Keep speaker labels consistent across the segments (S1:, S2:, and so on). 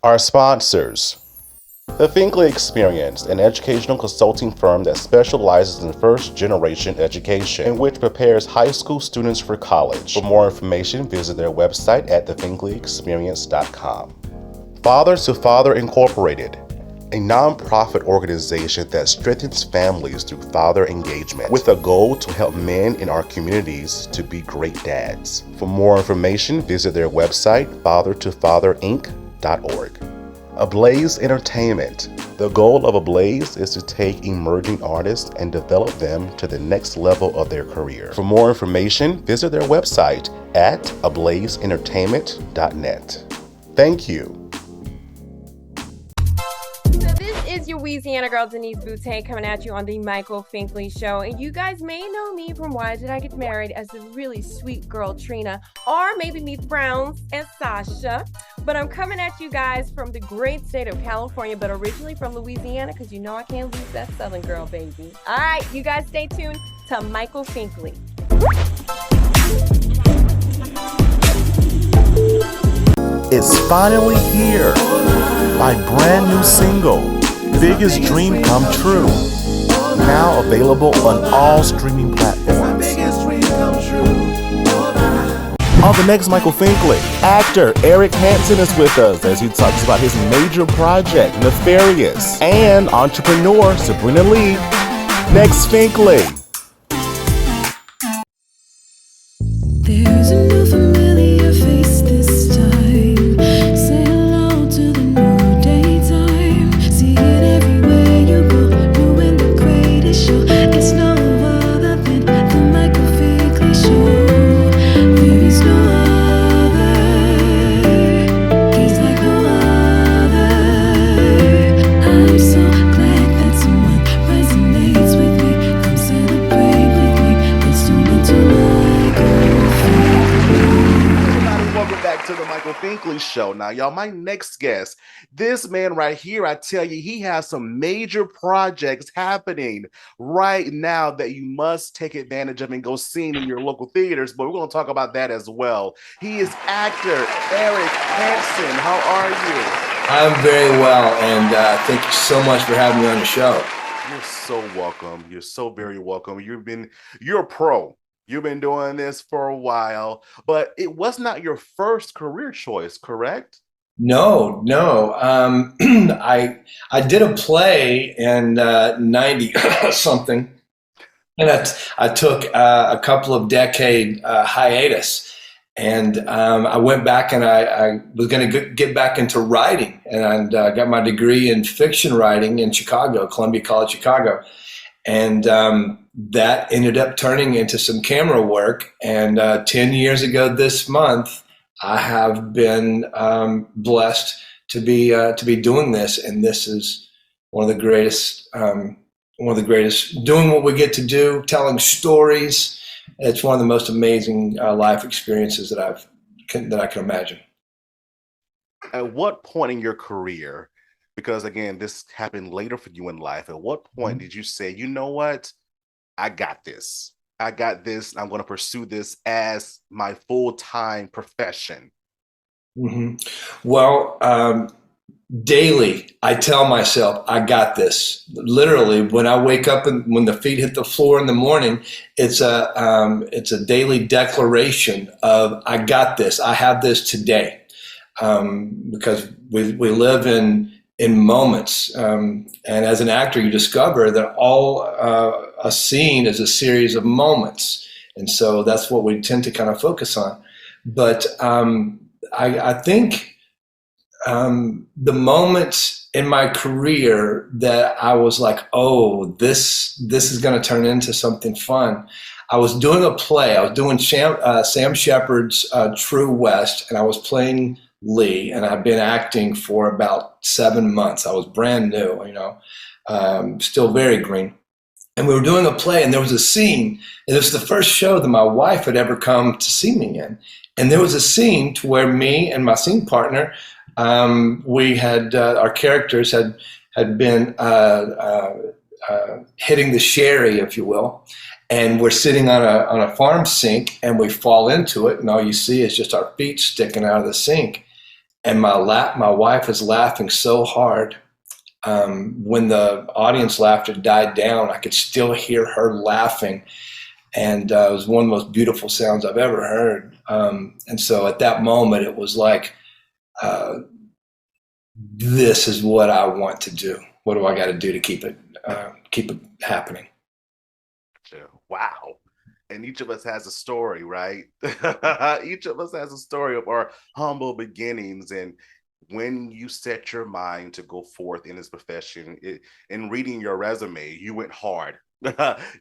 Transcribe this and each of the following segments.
S1: Our sponsors. The Finkley Experience, an educational consulting firm that specializes in first-generation education, in which prepares high school students for college. For more information, visit their website at thefinkleyexperience.com. Father to Father Incorporated, a nonprofit organization that strengthens families through father engagement, with a goal to help men in our communities to be great dads. For more information, visit their website, fathertofatherinc.org. ABLAZE Entertainment. The goal of ABLAZE is to take emerging artists and develop them to the next level of their career. For more information, visit their website at ablazeentertainment.net. Thank you.
S2: Is your Louisiana girl Denise Boutte coming at you on the Michael Finkley Show, and you guys may know me from Why Did I Get Married as the really sweet girl Trina, or maybe Meet the Browns as Sasha. But I'm coming at you guys from the great state of California, but originally from Louisiana, because you know I can't lose that Southern girl, baby. All right, you guys stay tuned to Michael Finkley.
S1: It's finally here. My brand new single, Biggest Dream Come True. Now available on all streaming platforms. On the next Michael Finkley, actor Eric Hanson is with us as he talks about his major project, Nefarious, and entrepreneur Sabrina Lee. Next Finkley.
S3: There's a new familiar face this time. Say hello to the new daytime. See it everywhere you go. New and the greatest show. It's no other than the Michael Finkley Show. There is no other. He's like no other. I'm so glad that someone resonates with me. Come celebrate with me. Let's tune into
S1: Welcome back to the Michael Finkley Show. Now, y'all, my next guest, this man right here, I tell you, he has some major projects happening right now that you must take advantage of and go see in your local theaters, but we're going to talk about that as well. He is actor Eric Hanson. How are you?
S4: I'm very well, and thank you so much for having me on the show.
S1: You're so welcome. You're so very welcome. You're a pro. You've been doing this for a while, but it was not your first career choice, correct?
S4: No. I did a play in 90 something, and I took a couple of decade hiatus, and I went back and I was going to get back into writing, and got my degree in fiction writing in Chicago, Columbia College Chicago, and that ended up turning into some camera work. And 10 years ago this month, I have been blessed to be doing this, and this is one of the greatest. Doing what we get to do, telling stories. It's one of the most amazing life experiences that I can imagine.
S1: At what point in your career, because again, this happened later for you in life, at what point did you say, you know what? I got this. I'm going to pursue this as my full-time profession.
S4: Mm-hmm. Well, daily, I tell myself, I got this. Literally, when I wake up and when the feet hit the floor in the morning, it's a daily declaration of, I got this. I have this today. Because we live in moments. And as an actor, you discover that all a scene is a series of moments. And so that's what we tend to kind of focus on. But I think the moments in my career that I was like, oh, this is going to turn into something fun. I was doing a play. I was doing Sam Shepard's True West, and I was playing Lee, and I've been acting for about 7 months. I was brand new, still very green. And we were doing a play, and there was a scene, and it was the first show that my wife had ever come to see me in. And there was a scene to where me and my scene partner, we had our characters had been hitting the sherry, if you will, and we're sitting on a farm sink, and we fall into it, and all you see is just our feet sticking out of the sink. and my wife was laughing so hard. When the audience laughter died down, I could still hear her laughing. And it was one of the most beautiful sounds I've ever heard. And so at that moment, it was like, this is what I want to do. What do I got to do to keep it happening?
S1: Wow. And each of us has a story, right? Each of us has a story of our humble beginnings. And when you set your mind to go forth in this profession, in reading your resume, you went hard.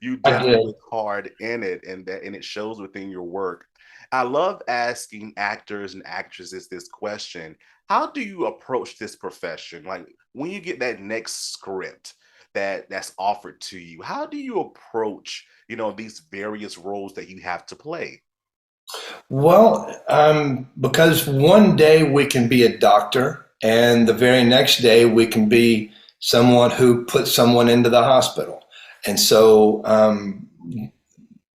S1: You definitely went hard in it, and it shows within your work. I love asking actors and actresses this question. How do you approach this profession? Like when you get that next script that's offered to you, how do you approach, these various roles that you have to play?
S4: Well, because one day we can be a doctor, and the very next day we can be someone who puts someone into the hospital. And so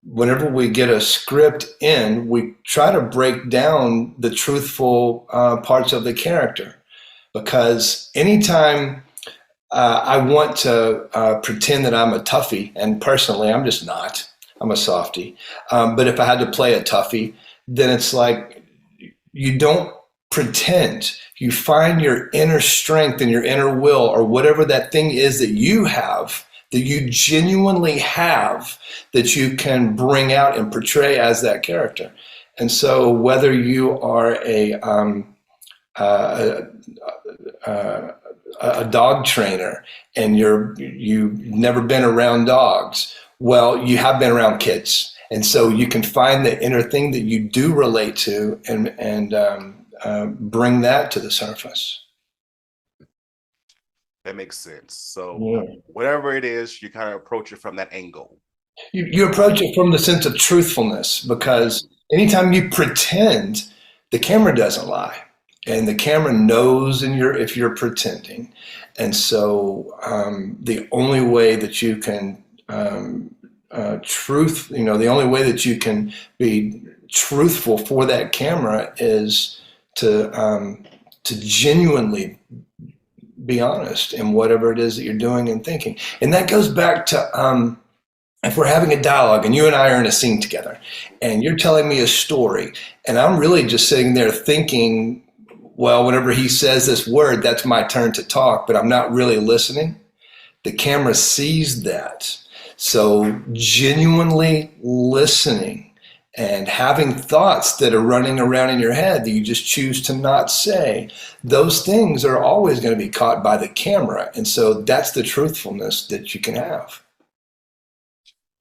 S4: whenever we get a script in, we try to break down the truthful parts of the character. Because anytime I want to pretend that I'm a toughie, and personally I'm just not. I'm a softie. But if I had to play a toughie, then it's like you don't pretend. You find your inner strength and your inner will, or whatever that thing is that you have, that you genuinely have, that you can bring out and portray as that character. And so whether you are a dog trainer and you've never been around dogs, well, you have been around kids. And so you can find the inner thing that you do relate to and bring that to the surface.
S1: That makes sense. So whatever it is, you kind of approach it from that angle.
S4: You approach it from the sense of truthfulness, because anytime you pretend, the camera doesn't lie. And the camera knows if you're pretending. And so the only way that you can the only way that you can be truthful for that camera is to genuinely be honest in whatever it is that you're doing and thinking. And that goes back to if we're having a dialogue and you and I are in a scene together and you're telling me a story and I'm really just sitting there thinking, well, whenever he says this word, that's my turn to talk, but I'm not really listening. The camera sees that. So genuinely listening and having thoughts that are running around in your head that you just choose to not say, those things are always going to be caught by the camera. And so that's the truthfulness that you can have.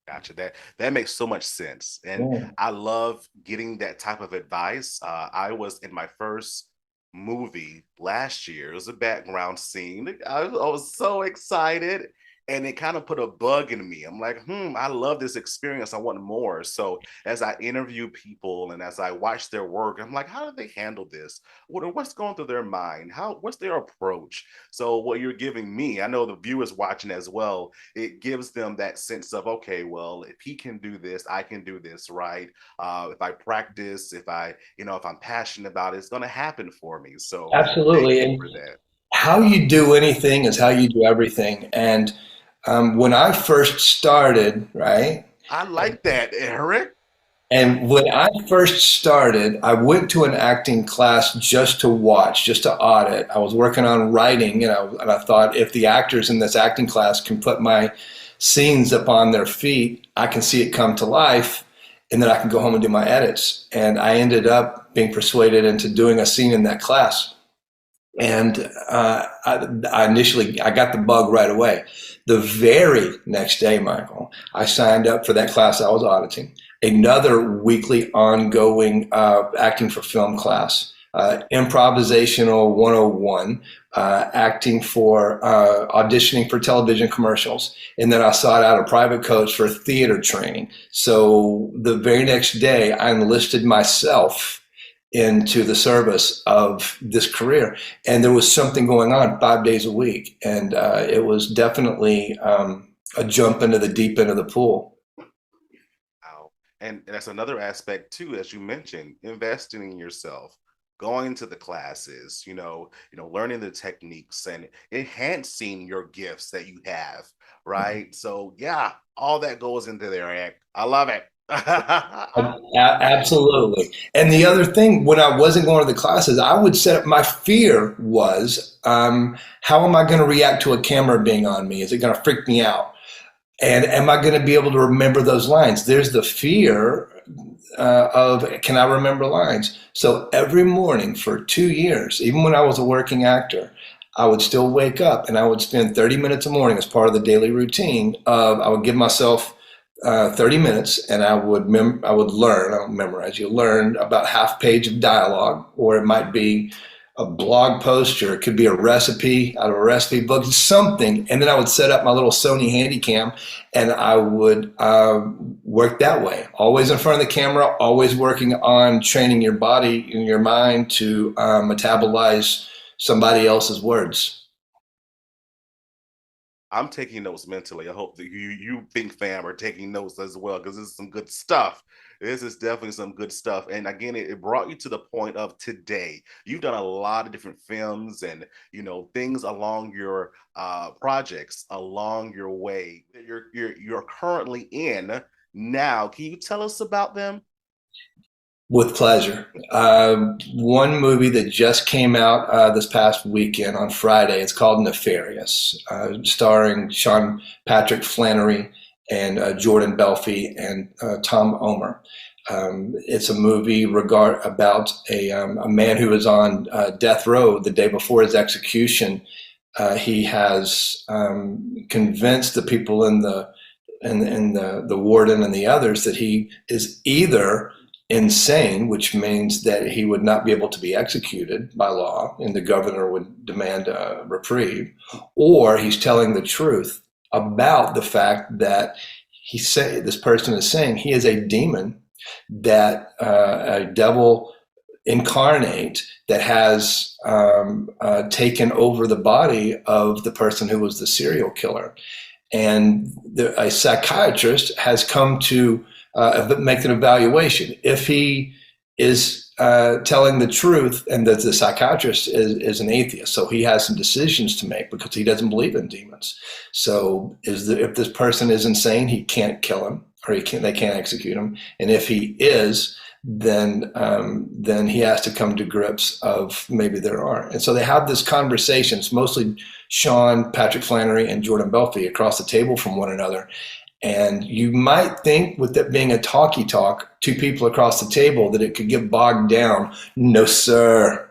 S1: Gotcha. That makes so much sense. And I love getting that type of advice. I was in my first movie last year. It was a background scene. I was so excited. And it kind of put a bug in me. I'm like, I love this experience. I want more. So as I interview people and as I watch their work, I'm like, how do they handle this? What's going through their mind? What's their approach? So what you're giving me, I know the viewers watching as well, it gives them that sense of, okay, well, if he can do this, I can do this, right? If I practice, if I'm passionate about it, it's going to happen for me. So
S4: absolutely.
S1: Thank you for that.
S4: How you do anything is how you do everything. And when I first started, right?
S1: I like that, Eric.
S4: And when I first started, I went to an acting class just to watch, just to audit. I was working on writing, and I thought, if the actors in this acting class can put my scenes up on their feet, I can see it come to life, and then I can go home and do my edits. And I ended up being persuaded into doing a scene in that class. And I initially got the bug right away. The very next day, Michael, I signed up for that class I was auditing, another weekly ongoing acting for film class, improvisational 101, acting for auditioning for television commercials. And then I sought out a private coach for theater training. So the very next day, I enlisted myself into the service of this career. And there was something going on 5 days a week. And it was definitely a jump into the deep end of the pool.
S1: Wow. And that's another aspect too, as you mentioned, investing in yourself, going to the classes, learning the techniques and enhancing your gifts that you have, right? So yeah, all that goes into there, Eric. I love it.
S4: Absolutely. And the other thing, when I wasn't going to the classes, I would set my fear was, how am I going to react to a camera being on me? Is it going to freak me out? And am I going to be able to remember those lines? There's the fear of, can I remember lines? So every morning for 2 years, even when I was a working actor, I would still wake up and I would spend 30 minutes a morning as part of the daily routine of, I would give myself 30 minutes and I would learn, I don't memorize, you learn about half page of dialogue, or it might be a blog post, or it could be a recipe out of a recipe book, something. And then I would set up my little Sony Handycam and I would work that way, always in front of the camera, always working on training your body and your mind to metabolize somebody else's words.
S1: I'm taking notes mentally. I hope that you think fam are taking notes as well, because this is some good stuff. This is definitely some good stuff. And again, it brought you to the point of today. You've done a lot of different films and things along your projects along your way that you're currently in now. Can you tell us about them?
S4: With pleasure. One movie that just came out this past weekend on Friday, it's called Nefarious, starring Sean Patrick Flannery and Jordan Belfi and Tom Omer. It's a movie about a man who was on death row the day before his execution. He has convinced the people in the warden and the others that he is either insane, which means that he would not be able to be executed by law and the governor would demand a reprieve, or he's telling the truth about the fact that this person is saying he is a demon, that a devil incarnate that has taken over the body of the person who was the serial killer. And a psychiatrist has come to make an evaluation. If he is telling the truth, and that the psychiatrist is an atheist, so he has some decisions to make because he doesn't believe in demons. So if this person is insane, he can't kill him, or they can't execute him. And if he is, then he has to come to grips of maybe there are. And so they have this conversation. It's mostly Sean Patrick Flannery and Jordan Belfi across the table from one another. And you might think, with that being a talkie talk, two people across the table, that it could get bogged down. No, sir.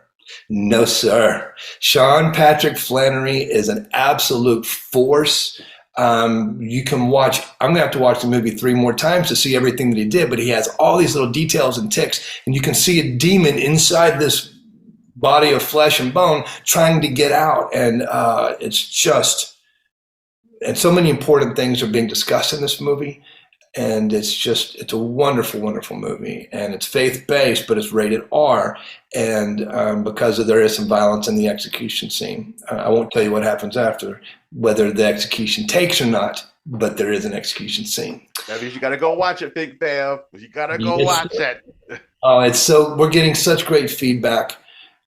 S4: No, sir. Sean Patrick Flannery is an absolute force. You can watch, I'm gonna have to watch the movie 3 more times to see everything that he did, but he has all these little details and ticks, and you can see a demon inside this body of flesh and bone trying to get out. And it's just, and so many important things are being discussed in this movie. And it's a wonderful, wonderful movie. And it's faith-based, but it's rated R. And because there is some violence in the execution scene. I won't tell you what happens after, whether the execution takes or not, but there is an execution scene.
S1: That means you got to go watch it, Big Fam. You got to go watch it.
S4: Oh, we're getting such great feedback.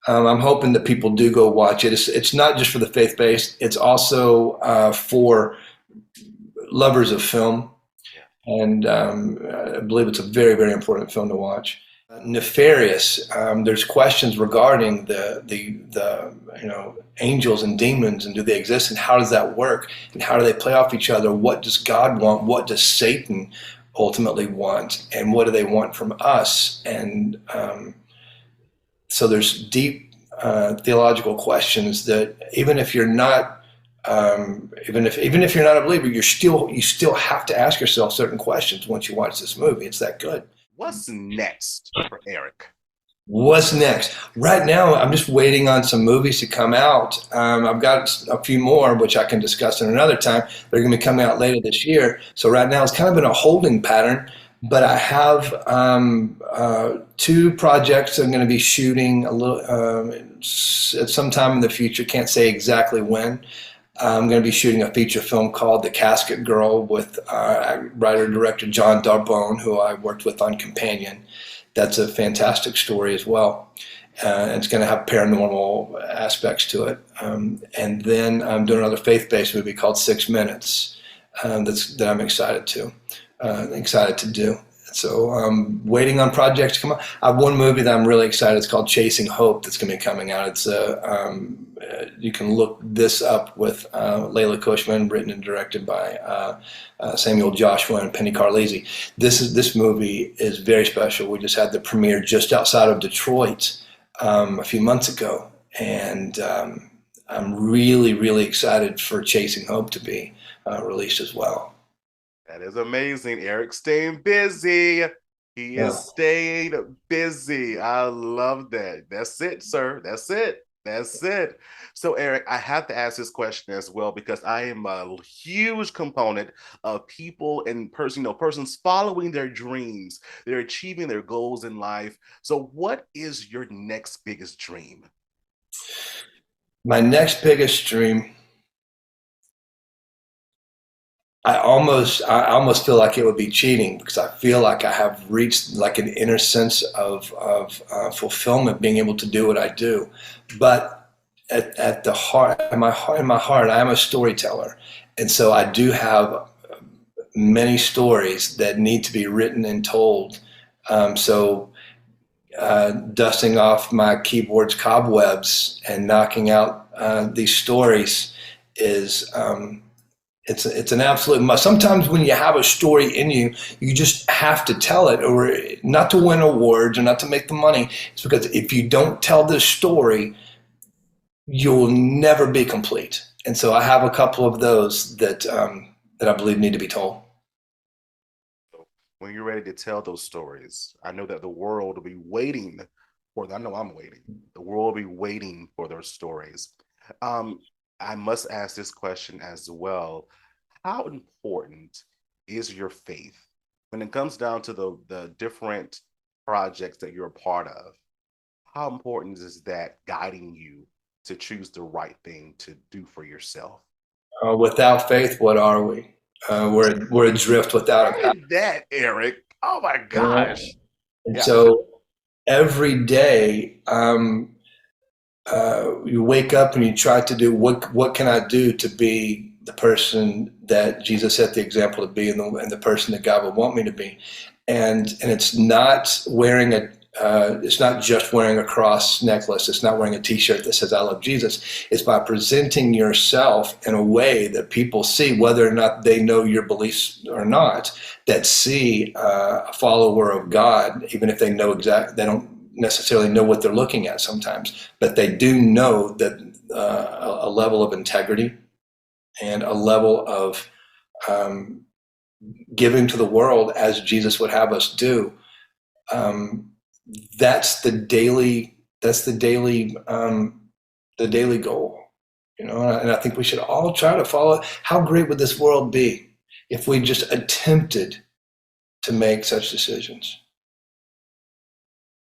S4: I'm hoping that people do go watch it. It's not just for the faith-based. It's also for lovers of film. And I believe it's a very, very important film to watch. Nefarious. There's questions regarding the angels and demons, and do they exist, and how does that work, and how do they play off each other? What does God want? What does Satan ultimately want, and what do they want from us? And so there's deep theological questions that even if you're not even if you're not a believer, you still have to ask yourself certain questions once you watch this movie. It's that good.
S1: What's next for Eric?
S4: What's next? Right now, I'm just waiting on some movies to come out. I've got a few more, which I can discuss in another time. They're going to be coming out later this year. So right now, it's kind of in a holding pattern. But I have 2 projects I'm going to be shooting at some time in the future. Can't say exactly when. I'm going to be shooting a feature film called The Casket Girl with writer-director John Darbone, who I worked with on Companion. That's a fantastic story as well. It's going to have paranormal aspects to it. And then I'm doing another faith-based movie called 6 Minutes that I'm excited to do. So I'm waiting on projects to come out. I have one movie that I'm really excited. It's called Chasing Hope. That's going to be coming out. It's you can look this up with Layla Cushman, written and directed by Samuel Joshua and Penny Carlisi. This movie is very special. We just had the premiere just outside of Detroit a few months ago, and I'm really, really excited for Chasing Hope to be released as well.
S1: That is amazing. Eric staying busy. He is staying busy. I love that. That's it, sir. That's it. That's it. So, Eric, I have to ask this question as well, because I am a huge component of people and persons following their dreams. They're achieving their goals in life. So what is your next biggest dream?
S4: My next biggest dream, I almost feel like it would be cheating, because I feel like I have reached like an inner sense of fulfillment, being able to do what I do. But at the heart, in my heart, I am a storyteller, and so I do have many stories that need to be written and told. So dusting off my keyboard's cobwebs and knocking out these stories is. It's an absolute must. Sometimes when you have a story in you, you just have to tell it, or not to win awards or not to make the money. It's because if you don't tell this story, you'll never be complete. And so I have a couple of those that I believe need to be told.
S1: When you're ready to tell those stories, I know that the world will be waiting for them. I know I'm waiting. The world will be waiting for those stories. I must ask this question as well. How important is your faith when it comes down to the different projects that you're a part of? How important is that guiding you to choose the right thing to do for yourself?
S4: Without faith, what are we? We're adrift without a path.
S1: That, Eric. Oh my gosh.
S4: And so every day, you wake up and you try to do what can I do to be the person that Jesus set the example to be, and the person that God would want me to be. And it's not wearing it's not just wearing a cross necklace. It's not wearing a t-shirt that says I love Jesus. It's by presenting yourself in a way that people see, whether or not they know your beliefs or not, that see a follower of God, even if they don't necessarily know what they're looking at sometimes, but they do know that a level of integrity and a level of giving to the world as Jesus would have us do. That's the daily goal, and I think we should all try to follow. How great would this world be if we just attempted to make such decisions?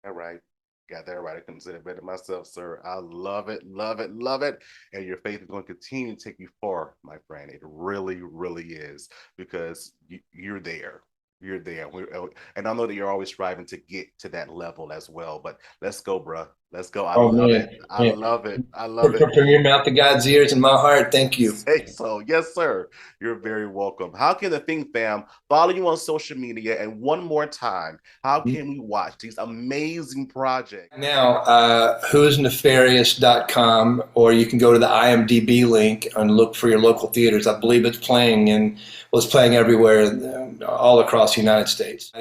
S1: All right. Got that right. I couldn't say it better myself, sir. I love it, love it, love it. And your faith is going to continue to take you far, my friend. It really, really is, because you're there. You're there. And I know that you're always striving to get to that level as well. But let's go, bruh. Let's go. I love it. I love it. I love it.
S4: From your mouth to God's ears and my heart. Thank you.
S1: Say so. Yes, sir. You're very welcome. How can the Think Fam follow you on social media? And one more time, how can we watch these amazing projects?
S4: Now, who'snefarious.com, or you can go to the IMDb link and look for your local theaters. I believe it's playing it's playing everywhere, all across the United States.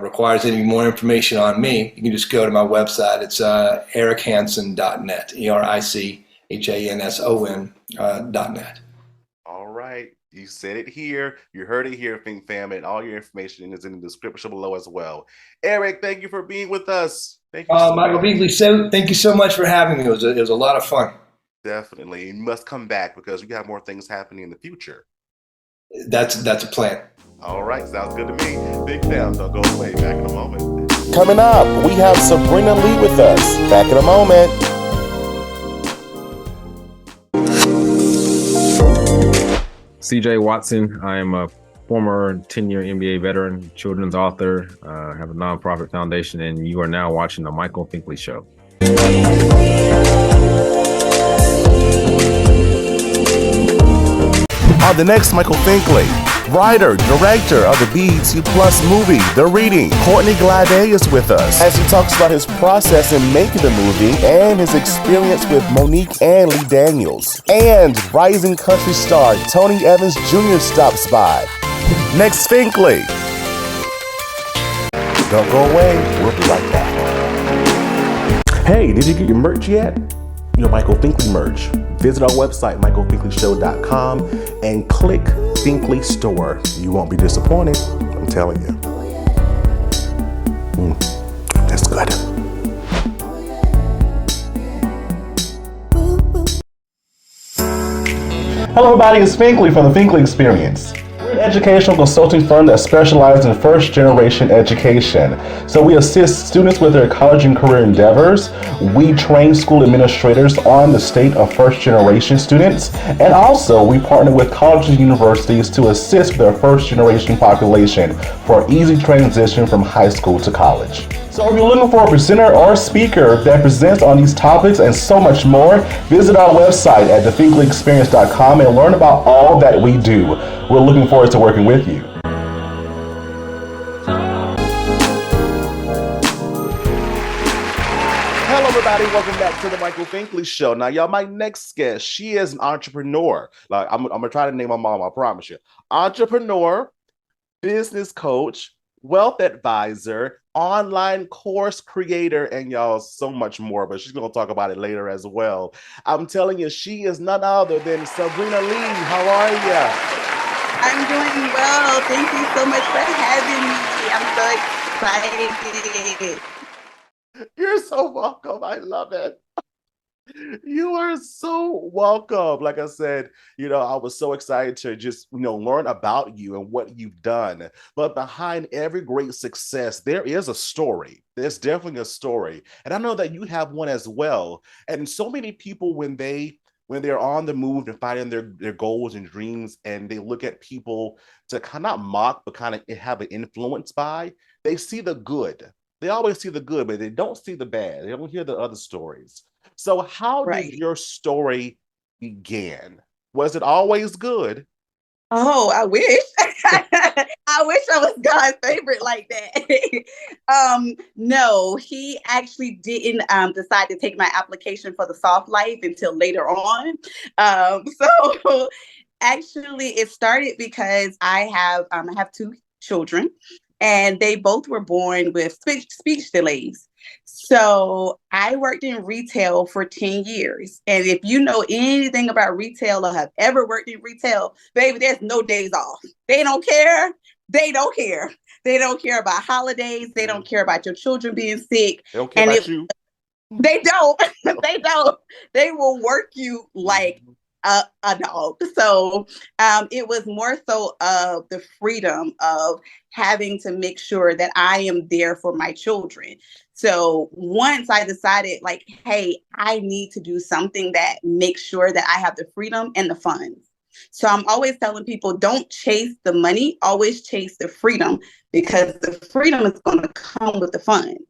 S4: Requires any more information on me, you can just go to my website. It's erichanson.net, ERICHANSON.net.
S1: All right. You said it here. You heard it here, Think Fam, and all your information is in the description below as well. Eric, thank you for being with us. Thank you.
S4: Michael Finkley Show, thank you so much for having me. It was a lot of fun.
S1: Definitely. You must come back, because we have more things happening in the future.
S4: That's a plan.
S1: All right, sounds good to me. Big Fam, don't go away. Back in a moment. Coming up, we have Sabrina Lee with us. Back in a moment.
S5: CJ Watson. I am a former 10-year NBA veteran, children's author, have a nonprofit foundation, and you are now watching the Michael Finkley Show.
S1: On the next Michael Finkley, writer, director of the BET Plus movie, The Reading, Courtney Glade is with us as he talks about his process in making the movie and his experience with Monique and Lee Daniels. And rising country star Tony Evans Jr. stops by. Next, Finkley. Don't go away. We'll be right back. Hey, did you get your merch yet? Your Michael Finkley merch. Visit our website, michaelfinkleyshow.com, and click Finkley Store. You won't be disappointed, I'm telling you. That's good. Hello everybody, it's Finkley from the Finkley Experience. We're an educational consulting firm that specializes in first-generation education. So we assist students with their college and career endeavors. We train school administrators on the state of first-generation students. And also, we partner with colleges and universities to assist their first-generation population for easy transition from high school to college. So if you're looking for a presenter or speaker that presents on these topics and so much more, visit our website at thefinkleyexperience.com and learn about all that we do. We're looking forward to working with you. Hello everybody, welcome back to the Michael Finkley Show. Now y'all, my next guest, she is an entrepreneur. Like I'm gonna try to name my mom, I promise you. Entrepreneur, business coach, wealth advisor, online course creator, and y'all, so much more, but she's gonna talk about it later as well. I'm telling you, she is none other than Sabrina Lee. How are you?
S6: I'm doing well. Thank you so much for having me. I'm so excited.
S1: You're so welcome. I love it. You are so welcome. Like I said, I was so excited to just, learn about you and what you've done. But behind every great success, there is a story. There's definitely a story. And I know that you have one as well. And so many people, when they're on the move and fighting their goals and dreams, and they look at people to kind of mock, but kind of have an influence by, they see the good. They always see the good, but they don't see the bad. They don't hear the other stories. So how did your story begin? Was it always good?
S6: Oh, I wish. I wish I was God's favorite like that. No, he actually didn't decide to take my application for the soft life until later on. So actually, it started because I have two children, and they both were born with speech delays. So I worked in retail for 10 years. And if you know anything about retail or have ever worked in retail, baby, there's no days off. They don't care. They don't care. They don't care about holidays. They don't care about your children being sick.
S1: They don't care about you.
S6: They don't. They don't. They will work you like a dog. So it was more so of the freedom of having to make sure that I am there for my children. So once I decided, like, hey, I need to do something that makes sure that I have the freedom and the funds. So I'm always telling people, don't chase the money, always chase the freedom, because the freedom is going to come with the funds.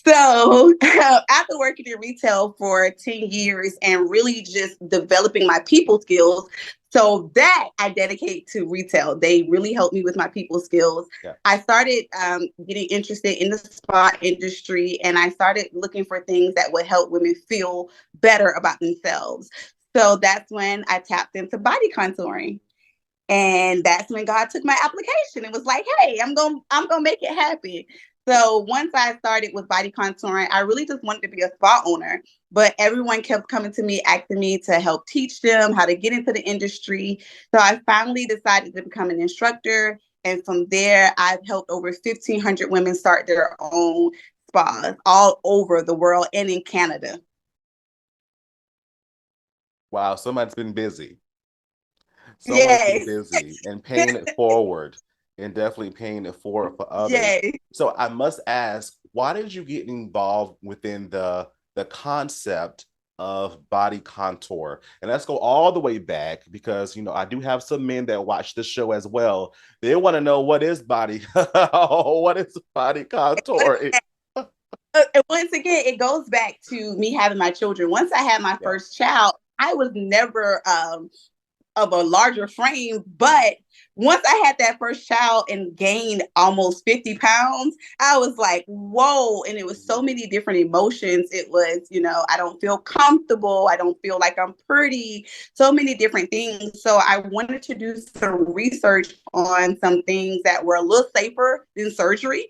S6: So after working in retail for 10 years and really just developing my people skills, so that I dedicate to retail. They really helped me with my people skills. Yeah. I started getting interested in the spa industry, and I started looking for things that would help women feel better about themselves. So that's when I tapped into body contouring. And that's when God took my application. It was like, hey, I'm gonna make it happen. So once I started with body contouring, I really just wanted to be a spa owner, but everyone kept coming to me, asking me to help teach them how to get into the industry. So I finally decided to become an instructor. And from there, I've helped over 1,500 women start their own spas all over the world and in Canada.
S1: Wow, somebody's been busy. Someone's been busy and paying it forward. And definitely paying it forward for others. Yay. So I must ask, why did you get involved within the concept of body contour. And let's go all the way back because, I do have some men that watch the show as well. They want to know what is body, what is body contour?
S6: And once again, it goes back to me having my children. Once I had my first child, I was never of a larger frame, but once I had that first child and gained almost 50 pounds, I was like, whoa. And it was so many different emotions. It was, I don't feel comfortable. I don't feel like I'm pretty, so many different things. So I wanted to do some research on some things that were a little safer than surgery.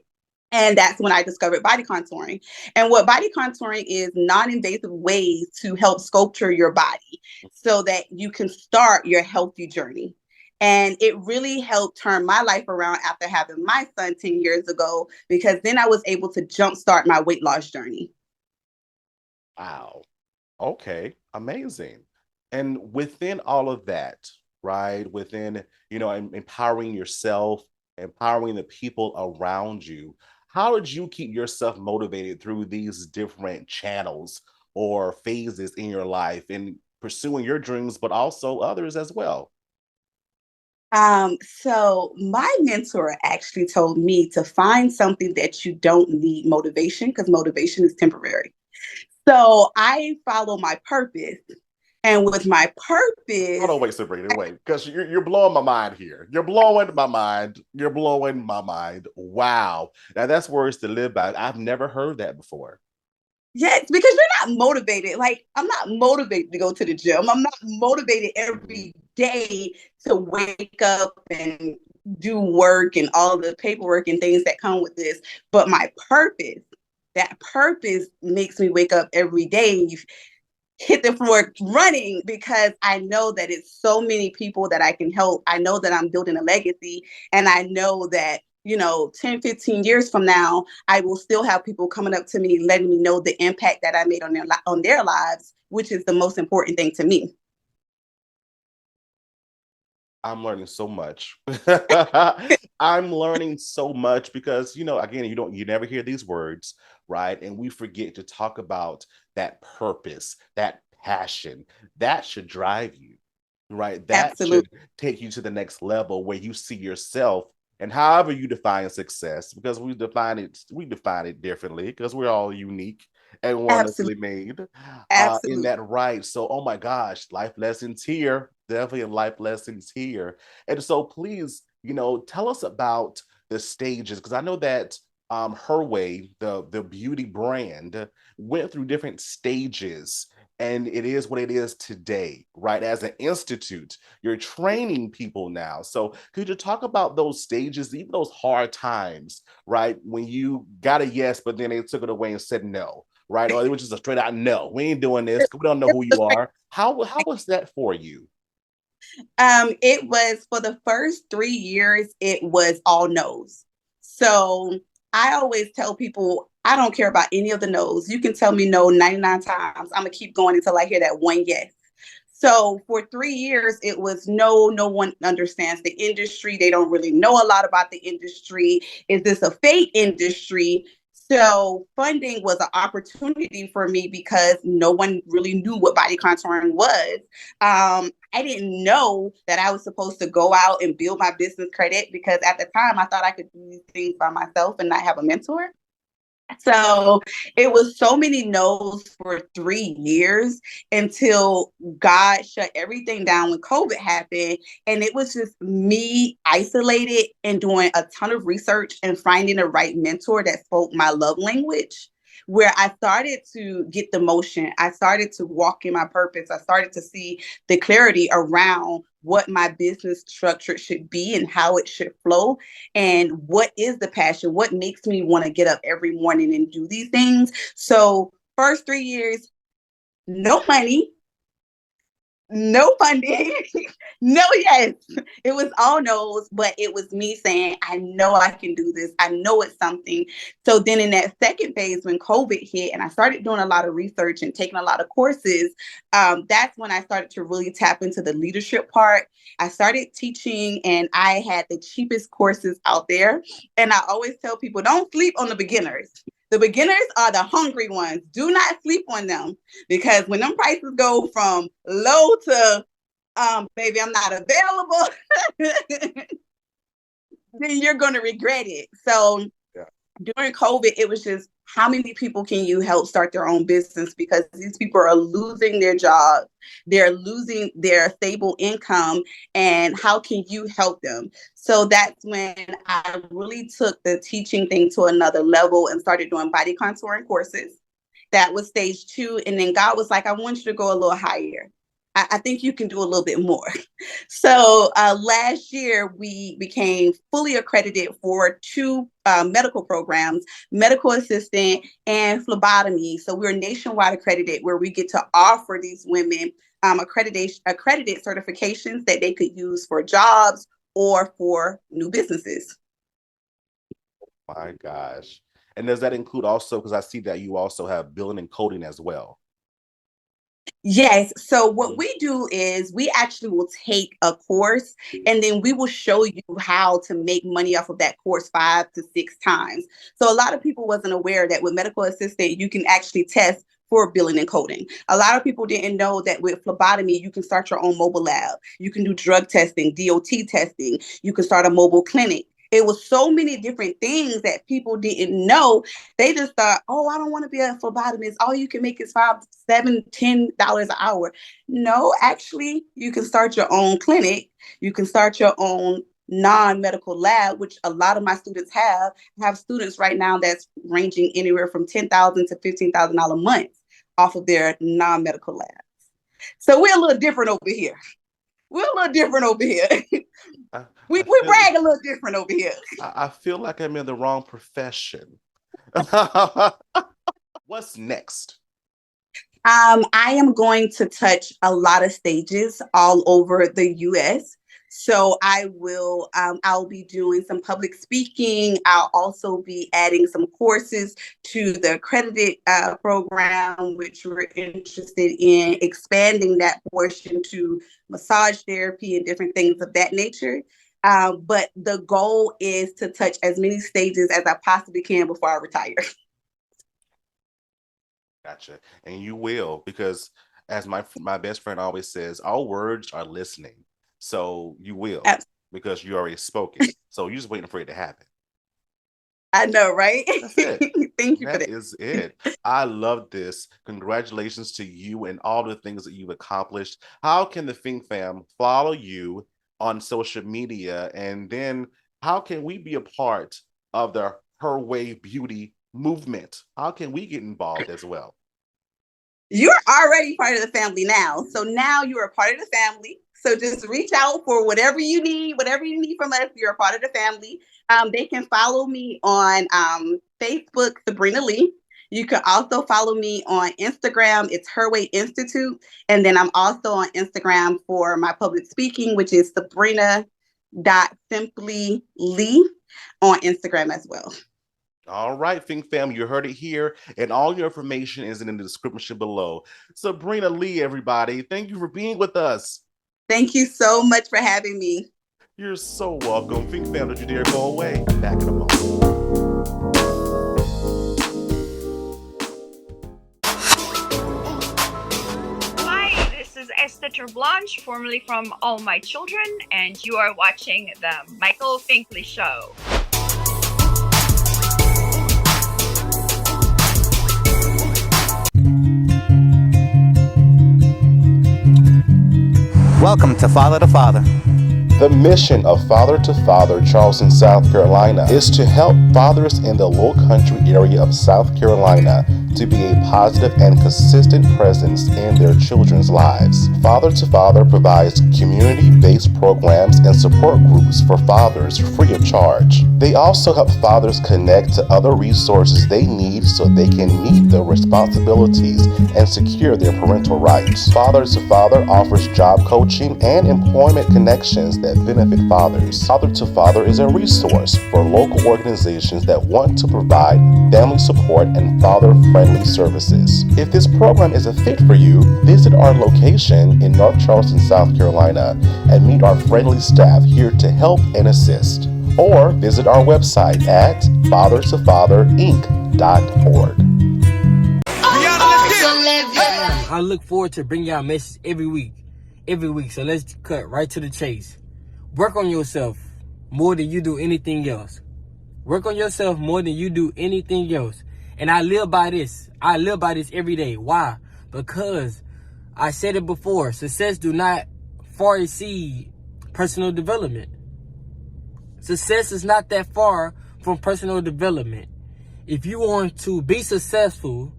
S6: And that's when I discovered body contouring. And what body contouring is, non-invasive ways to help sculpture your body so that you can start your healthy journey. And it really helped turn my life around after having my son 10 years ago, because then I was able to jumpstart my weight loss journey.
S1: Wow. Okay. Amazing. And within all of that, right, within, empowering yourself, empowering the people around you, how did you keep yourself motivated through these different channels or phases in your life and pursuing your dreams, but also others as well?
S6: So my mentor actually told me to find something that you don't need motivation, because motivation is temporary. So I follow my purpose. And with my purpose...
S1: Hold on, wait, Sabrina, wait, because you're blowing my mind here. You're blowing my mind. You're blowing my mind. Wow. Now that's words to live by. I've never heard that before.
S6: Yes, because you're not motivated. Like, I'm not motivated to go to the gym. I'm not motivated every day to wake up and do work and all the paperwork and things that come with this. But my purpose, that purpose makes me wake up every day, hit the floor running, because I know that it's so many people that I can help. I know that I'm building a legacy, and I know that 10, 15 years from now, I will still have people coming up to me, letting me know the impact that I made on their lives, which is the most important thing to me.
S1: I'm learning so much. I'm learning so much because, again, you never hear these words, right? And we forget to talk about that purpose, that passion, that should drive you, right? That
S6: Absolutely.
S1: should take you to the next level where you see yourself. And however you define success, because we define it differently, because we're all unique and wonderfully made in that right. So, oh my gosh, life lessons here, definitely life lessons here. And so please, tell us about the stages, because I know that Her Way, the beauty brand, went through different stages. And it is what it is today, right? As an institute, you're training people now. So could you talk about those stages, even those hard times, right? When you got a yes, but then they took it away and said no, right? Or it was just a straight out no. We ain't doing this. We don't know who you are. How was that for you?
S6: It was, for the first 3 years, it was all no's. So I always tell people, I don't care about any of the no's. You can tell me no 99 times. I'm going to keep going until I hear that one yes. So for 3 years, it was no one understands the industry. They don't really know a lot about the industry. Is this a fake industry? So funding was an opportunity for me because no one really knew what body contouring was. I didn't know that I was supposed to go out and build my business credit, because at the time I thought I could do these things by myself and not have a mentor. So it was so many no's for 3 years until God shut everything down when COVID happened. And it was just me isolated and doing a ton of research and finding the right mentor that spoke my love language, where I started to get the motion. I started to walk in my purpose. I started to see the clarity around what my business structure should be and how it should flow, and what is the passion, what makes me want to get up every morning and do these things. So first 3 years, no money, no funding, no yes. It was all no's, but it was me saying, I know I can do this. I know it's something. So then in that second phase, when COVID hit and I started doing a lot of research and taking a lot of courses, that's when I started to really tap into the leadership part. I started teaching, and I had the cheapest courses out there. And I always tell people, don't sleep on the beginners. The beginners are the hungry ones. Do not sleep on them, because when them prices go from low to baby, I'm not available, then you're going to regret it. So during COVID, it was just, how many people can you help start their own business? Because these people are losing their jobs, they're losing their stable income, and how can you help them? So that's when I really took the teaching thing to another level and started doing body contouring courses. That was stage 2. And then God was like, I want you to go a little higher. I think you can do a little bit more. So last year, we became fully accredited for 2 medical programs, medical assistant and phlebotomy. So we're nationwide accredited, where we get to offer these women accredited certifications that they could use for jobs or for new businesses.
S1: My gosh. And does that include also, because I see that you also have billing and coding as well?
S6: Yes. So what we do is we actually will take a course, and then we will show you how to make money off of that course 5 to 6 times. So a lot of people wasn't aware that with medical assistant, you can actually test for billing and coding. A lot of people didn't know that with phlebotomy, you can start your own mobile lab. You can do drug testing, DOT testing. You can start a mobile clinic. It was so many different things that people didn't know. They just thought, oh, I don't want to be a phlebotomist. All you can make is $5, $7, $10 an hour. No, actually, you can start your own clinic. You can start your own non-medical lab, which a lot of my students have students right now that's ranging anywhere from $10,000 to $15,000 a month off of their non-medical labs. So we're a little different over here. We brag a little different over here.
S1: I feel like I'm in the wrong profession. What's next?
S6: I am going to touch a lot of stages all over the U.S. So I'll be doing some public speaking. I'll also be adding some courses to the accredited program, which we're interested in expanding that portion to massage therapy and different things of that nature. But the goal is to touch as many stages as I possibly can before I retire.
S1: Gotcha. And you will, because as my best friend always says, all words are listening. So you will, because you already spoke it. So you're just waiting for it to happen.
S6: I know, right?
S1: That's it.
S6: Thank you for that.
S1: That is it. I love this. Congratulations to you and all the things that you've accomplished. How can the Fink fam follow you on social media? And then how can we be a part of the Her Way Beauty movement? How can we get involved as well?
S6: You're already part of the family now. So now you're a part of the family. So just reach out for whatever you need from us. You're a part of the family. They can follow me on Facebook, Sabrina Lee. You can also follow me on Instagram. It's Her Way Institute. And then I'm also on Instagram for my public speaking, which is Sabrina.simplylee on Instagram as well.
S1: All right, Fink fam, you heard it here, and all your information is in the description below. Sabrina Lee, everybody, thank you for being with us.
S6: Thank you so much for having me.
S1: You're so welcome. Fink fam, don't you dare go away. Back in a moment.
S7: Hi, this is Esther Blanche, formerly from All My Children, and you are watching the Michael Finkley Show.
S8: Welcome to Father to Father.
S1: The mission of Father to Father Charleston, South Carolina is to help fathers in the Low Country area of South Carolina to be a positive and consistent presence in their children's lives. Father to Father provides community-based programs and support groups for fathers free of charge. They also help fathers connect to other resources they need so they can meet their responsibilities and secure their parental rights. Father to Father offers job coaching and employment connections that benefit fathers. Father to Father is a resource for local organizations that want to provide family support and father-friendly services. If this program is a fit for you, visit our location in North Charleston, South Carolina, and meet our friendly staff here to help and assist. Or visit our website at fathertofatherinc.com.
S9: I look forward to bringing y'all messages every week. So let's cut right to the chase. Work on yourself more than you do anything else. Work on yourself more than you do anything else. And I live by this. I live by this every day. Why? Because I said it before. Success do not far exceed personal development. Success is not that far from personal development. If you want to be successful,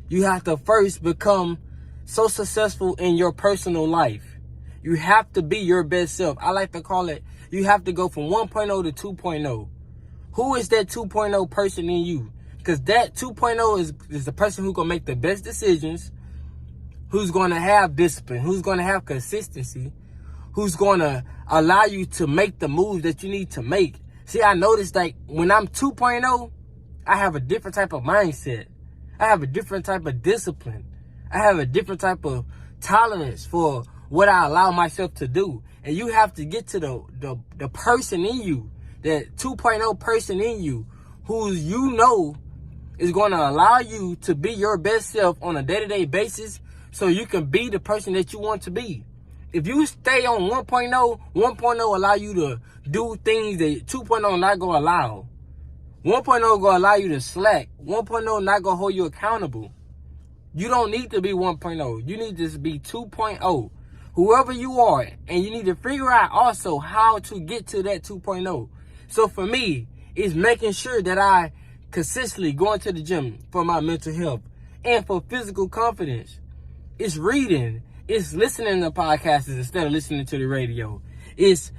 S9: you have to first become so successful in your personal life. You have to be your best self. I like to call it, you have to go from 1.0 to 2.0. Who is that 2.0 person in you? Because that 2.0 is the person who's going to make the best decisions, who's going to have discipline, who's going to have consistency, who's going to allow you to make the moves that you need to make. See, I noticed like when I'm 2.0, I have a different type of mindset. I have a different type of discipline. I have a different type of tolerance for what I allow myself to do. And you have to get to the person in you, that 2.0 person in you, who you know is going to allow you to be your best self on a day-to-day basis so you can be the person that you want to be. If you stay on 1.0, 1.0 allow you to do things that 2.0 not going to allow. 1.0 going to allow you to slack. 1.0 not going to hold you accountable. You don't need to be 1.0. You need to be 2.0. Whoever you are, and you need to figure out also how to get to that 2.0. So for me, it's making sure that I consistently going to the gym for my mental health and for physical confidence. It's reading. It's listening to podcasts instead of listening to the radio. It's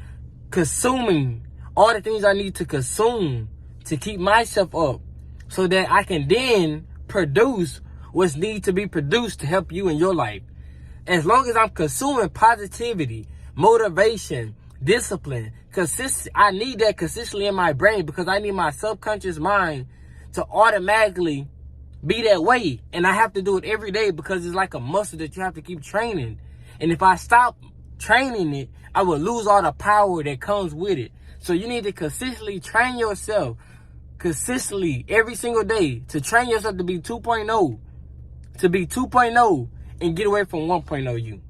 S9: consuming all the things I need to consume to keep myself up so that I can then produce what's need to be produced to help you in your life. As long as I'm consuming positivity, motivation, discipline, I need that consistently in my brain because I need my subconscious mind to automatically be that way. And I have to do it every day because it's like a muscle that you have to keep training. And if I stop training it, I will lose all the power that comes with it. So you need to consistently train yourself consistently every single day to train yourself to be 2.0, to be 2.0 and get away from 1.0 you.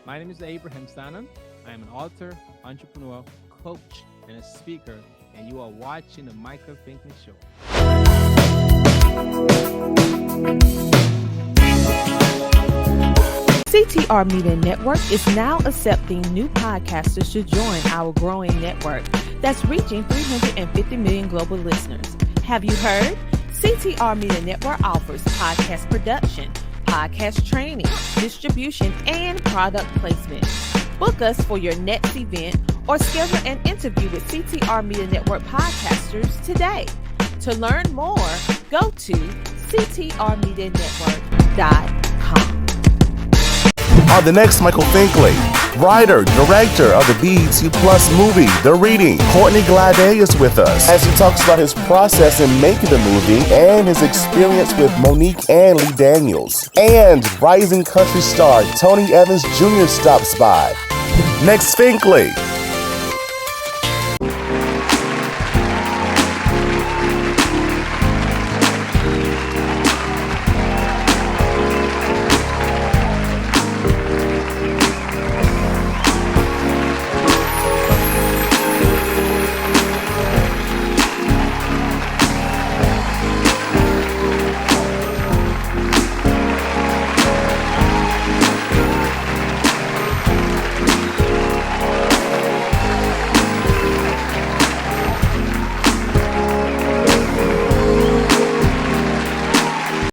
S10: My name is Abraham Stanis. I am an author, entrepreneur, coach, and a speaker, and you are watching the Michael Finkley Show.
S11: CTR Media Network is now accepting new podcasters to join our growing network that's reaching 350 million global listeners. Have you heard? CTR Media Network offers podcast production, podcast training, distribution, and product placement. Book us for your next event or schedule an interview with CTR Media Network podcasters today. To learn more, go to ctrmedianetwork.com.
S1: On the next Michael Finkley, writer, director of the BET Plus movie, The Reading, Courtney Glade is with us as he talks about his process in making the movie and his experience with Monique and Lee Daniels. And rising country star Tony Evans Jr. stops by. Next Finkley.